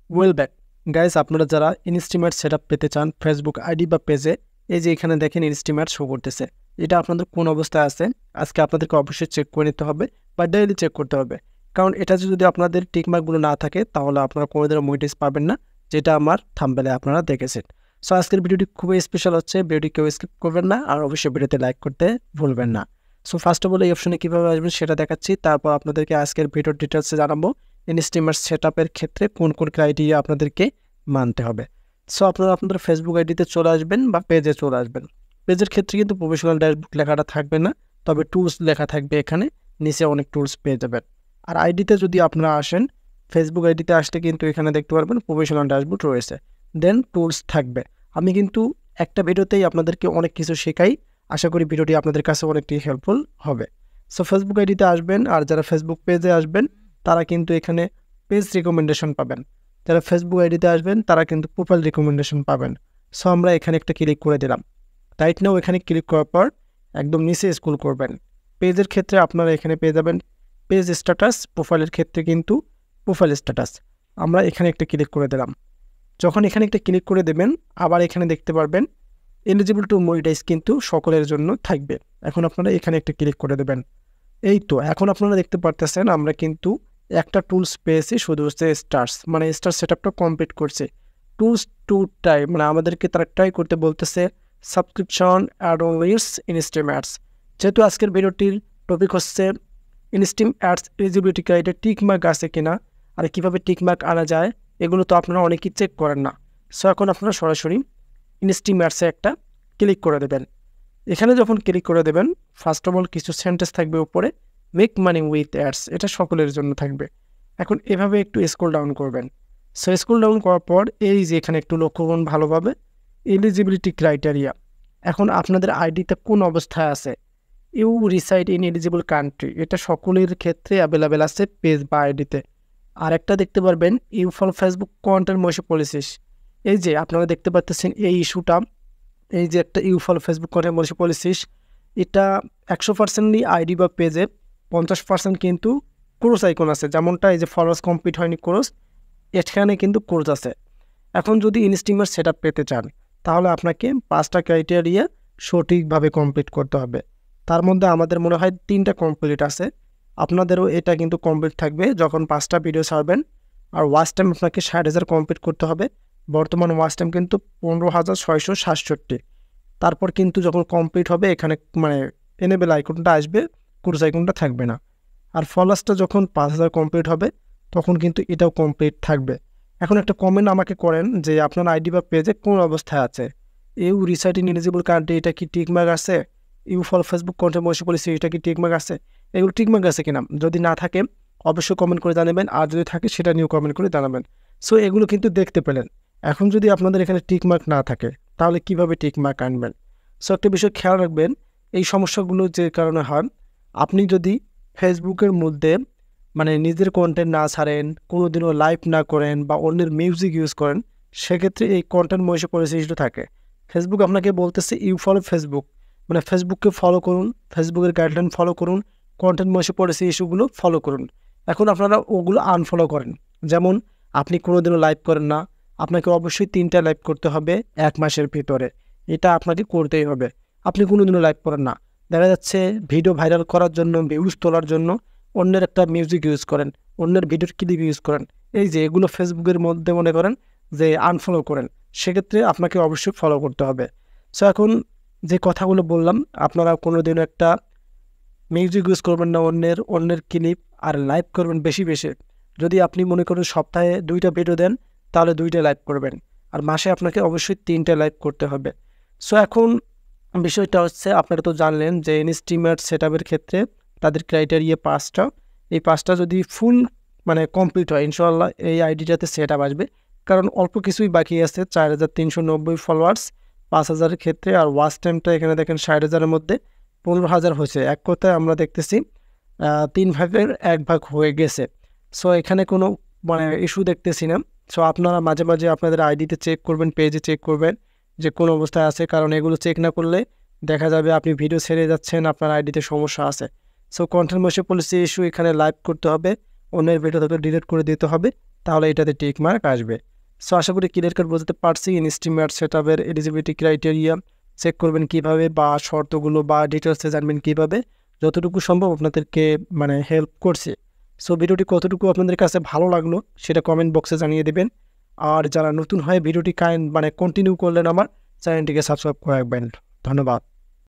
Well back guys, আপনারা যারা ইনস্টিমেট setup পেতে চান ফেসবুক আইডি বা পেজে, এই যে এখানে দেখেন ইনস্টিমেট শো করতেছে। এটা আপনাদের কোন অবস্থায় আছে আজকে আপনাদেরকে অবশ্যই চেক করে নিতে হবে বা ডেইলি চেক করতে হবে। কারণ এটা যদি আপনাদের টিকমার্কগুলো না থাকে তাহলে আপনারা কোনোদিনও মনিটাইজ পাবেন না, যেটা আমার থাম্বনেলে আপনারা দেখেছেন। সো আজকের ভিডিওটি খুবই স্পেশাল হচ্ছে, ভিডিওটি কেউ স্কিপ করবেন না আর অবশ্যই ভিডিওতে লাইক করতে ভুলবেন না। সো ফার্স্ট অফ অল এই অপশনে কীভাবে আসবেন সেটা দেখাচ্ছি, তারপর আপনাদেরকে আজকের ভিডিওর ডিটেলসে জানাবো ইনস্টিমেট সেটআপের ক্ষেত্রে কোন কোন ক্রাইটেরিয়া আপনাদেরকে মানতে হবে। সো আপনারা আপনাদের ফেসবুক আইডিতে চলে আসবেন বা পেজে চলে আসবেন। পেজের ক্ষেত্রে কিন্তু প্রফেশনাল ড্যাশবোর্ড লেখাটা থাকবে না, তবে টুলস লেখা থাকবে, এখানে নিচে অনেক টুলস পেয়ে যাবেন। আর আইডিতে যদি আপনারা আসেন, ফেসবুক আইডিতে আসলে কিন্তু এখানে দেখতে পারবেন প্রফেশনাল ড্যাশবোর্ড রয়েছে, দেন টুলস থাকবে। আমি কিন্তু একটা ভিডিওতেই আপনাদেরকে অনেক কিছু শেখাই, আশা করি ভিডিওটি আপনাদের কাছে অনেকটি হেল্পফুল হবে। সো ফেসবুক আইডিতে আসবেন, আর যারা ফেসবুক পেজে আসবেন তারা কিন্তু এখানে পেজ রিকমেন্ডেশন পাবেন। যারা ফেসবুক আইডিতে আসবেন তারা কিন্তু প্রোফাইল রিকমেন্ডেশন পাবেন। সো আমরা এখানে একটা ক্লিক করে দিলাম। রাইট নাও এখানে ক্লিক করার পর একদম নিচে স্ক্রল করবেন। পেজের ক্ষেত্রে আপনারা এখানে পেয়ে যাবেন পেজ স্ট্যাটাস, প্রোফাইলের ক্ষেত্রে কিন্তু প্রোফাইল স্ট্যাটাস। আমরা এখানে একটা ক্লিক করে দিলাম। যখন এখানে একটা ক্লিক করে দেবেন, আবার এখানে দেখতে পারবেন এলিজিবল টু মনিটাইজ কিন্তু সকলের জন্য থাকবে। এখন আপনারা এখানে একটা ক্লিক করে দেবেন। এই তো এখন আপনারা দেখতে পারতেছেন আমরা কিন্তু একটা টুলস পেয়েছি, শুধু হচ্ছে স্টার্স, মানে স্টার সেটআপটা কমপ্লিট করছে। টুলস টু ট্রাই, মানে আমাদেরকে তারা ট্রাই করতে বলতেছে সাবস্ক্রিপশন অ্যাডস ইনস্টিমেটস। যেহেতু আজকের ভিডিওটির টপিক হচ্ছে ইনস্টিম অ্যাডস এলিজিবিলিটি ক্রাইটেরিয়া টিকমার্ক আছে কিনা আর কীভাবে টিকমার্ক আনা যায়, এগুলো তো আপনারা অনেকেই চেক করেন না। সো এখন আপনারা সরাসরি ইনস্টিম অ্যাডসে একটা ক্লিক করে দেবেন। এখানে যখন ক্লিক করে দেবেন, ফার্স্ট অফ অল কিছু সেন্টেন্স থাকবে উপরে, মেক মানি উইথ অ্যাডস, এটা সকলের জন্য থাকবে। এখন এভাবে একটু স্ক্রল ডাউন করবেন। সো স্ক্রল ডাউন করার পর এই যে এখানে একটু লক্ষ্য করুন ভালোভাবে, এলিজিবিলিটি ক্রাইটেরিয়া। এখন আপনাদের আইডিতে কোন অবস্থায় আছে, you reside in eligible country, এটা সকলের ক্ষেত্রে অ্যাভেলেবেল আছে পেজ বা আইডিতে। আর একটা দেখতে পারবেন you follow Facebook content monitoring policies. এই যে আপনারা দেখতে পাচ্ছেন এই ইস্যুটা, এই যে একটা you follow Facebook content monitoring policies, এটা 100%ই আইডি বা পেজে, 50% কিন্তু ক্রস আইকন আছে, যেমনটা এই যে ফলোয়ার্স কমপ্লিট হয়নি ক্রস, এখানে কিন্তু ক্রস আছে। এখন যদি ইনস্টিমেট সেটআপ পেতে চান তাহলে আপনাকে 5টা ক্রাইটেরিয়া সঠিকভাবে কমপ্লিট করতে হবে। তার মধ্যে আমাদের মনে হয় 3টা কমপ্লিট আছে, আপনাদেরও এটা কিন্তু কমপ্লিট থাকবে যখন 5টা ভিডিও ছাড়বেন। আর ওয়াচ টাইম আপনাকে 60,000 কমপ্লিট করতে হবে। বর্তমান ওয়াচ টাইম কিন্তু 15,667। তারপর কিন্তু যখন কমপ্লিট হবে এখানে মানে এনেবেল আইকনটা আসবে, ক্রস আইকনটা থাকবে না। আর ফলোয়ার্সটা যখন 5,000 কমপ্লিট হবে তখন কিন্তু এটাও কমপ্লিট থাকবে। এখন একটা কমেন্ট আমাকে করেন যে আপনার আইডি বা পেজে কোন অবস্থায় আছে, you reside in eligible country, এটা কি টিকমার্ক আছে, you follow Facebook content monitoring policy, এটা কি টিকমার্ক আছে, এগুলো টিকমার্ক আছে কিনা। যদি না থাকে অবশ্যই কমেন্ট করে জানাবেন, আর যদি থাকে সেটা নিয়েও কমেন্ট করে জানাবেন। সো এগুলো কিন্তু দেখতে পেলেন। এখন যদি আপনাদের এখানে টিকমার্ক না থাকে তাহলে কিভাবে টিকমার্ক আনবেন। সো একটা বিষয় খেয়াল রাখবেন, এই সমস্যাগুলো যে কারণে হয়, আপনি যদি ফেসবুকের মধ্যে মানে নিজের কন্টেন্ট না ছাড়েন, কোনোদিনও লাইভ না করেন বা অন্যের মিউজিক ইউজ করেন, সেক্ষেত্রে এই কন্টেন্ট মনিটরিং পলিসি ইস্যু থাকে। ফেসবুক আপনাকে বলতেছে ইউ ফলো ফেসবুক, মানে ফেসবুককে ফলো করুন, ফেসবুকের গাইডলাইন ফলো করুন, কন্টেন্ট মনিটরিং পলিসি ইস্যুগুলো ফলো করুন। এখন আপনারা ওগুলো আনফলো করেন। যেমন আপনি কোনোদিনও লাইভ করেন না, আপনাকে অবশ্যই 3টা লাইভ করতে হবে 1 মাসের ভিতরে, এটা আপনাকে করতেই হবে। আপনি কোনোদিনও লাইভ করেন না, দেখা যাচ্ছে ভিডিও ভাইরাল করার জন্য, ভিউজ তোলার জন্য অন্যের একটা মিউজিক ইউজ করেন, অন্যের ভিডিওর ক্লিপ ইউজ করেন, এই যে এগুলো ফেসবুকের মধ্যে মনে করেন যে আনফলো করেন, সেক্ষেত্রে আপনাকে অবশ্যই ফলো করতে হবে। সো এখন যে কথাগুলো বললাম, আপনারা কোনোদিনও একটা মিউজিক ইউজ করবেন না, অন্যের ক্লিপ, আর লাইভ করবেন বেশি বেশি। যদি আপনি মনে করেন সপ্তাহে 2টা ভিডিও দেন তাহলে 2টা লাইভ করবেন, আর মাসে আপনাকে অবশ্যই 3টা লাইভ করতে হবে। সো এখন বিষয়টা হচ্ছে, আপনারা তো জানলেন যে ইনস্টিমেট সেটআপের ক্ষেত্রে তাদের ক্রাইটেরিয়া 5টা। এই 5টা যদি ফুল মানে কমপ্লিট হয় ইনশাআল্লাহ এই আইডিটাতে সেটআপ আসবে। কারণ অল্প কিছুই বাকি আছে, 4,390 ফলোয়ার্স 5,000-এর ক্ষেত্রে। আর ওয়াচ টাইমটা এখানে দেখেন 60,000-এর মধ্যে 15,000 হয়েছে। এক কথায় আমরা দেখতেছি 3 ভাগের 1 ভাগ হয়ে গেছে। সো এখানে কোনো মানে ইস্যু দেখতেছি না। সো আপনারা মাঝে মাঝে আপনাদের আইডিতে চেক করবেন, পেজে চেক করবেন যে কোন অবস্থায় আছে, কারণ এগুলো চেক না করলে দেখা যাবে আপনি ভিডিও ছেড়ে যাচ্ছেন, আপনার আইডিতে সমস্যা আছে। So content monitoring policy issue, এখানে লাইভ করতে হবে, অন্যের ভিডিও থেকে ডিলিট করে দিতে হবে, তাহলে এটাতে টিক মার্ক আসবে। সো আশা করি ক্লিয়ার কাট বোঝাতে পারছি ইনস্টিমেট সেটআপের এলিজিবিলিটি ক্রাইটেরিয়া চেক করবেন কীভাবে, বা শর্তগুলো বা ডিটেলসে জানবেন কীভাবে, যতটুকু সম্ভব আপনাদেরকে মানে হেল্প করছে। সো ভিডিওটি কতটুকু আপনাদের কাছে ভালো লাগলো সেটা কমেন্ট বক্সে জানিয়ে দেবেন। আর যারা নতুন হয় ভিডিওটি মানে কন্টিনিউ করলেন আমার চ্যানেলটিকে সাবস্ক্রাইব করে রাখবেন। ধন্যবাদ।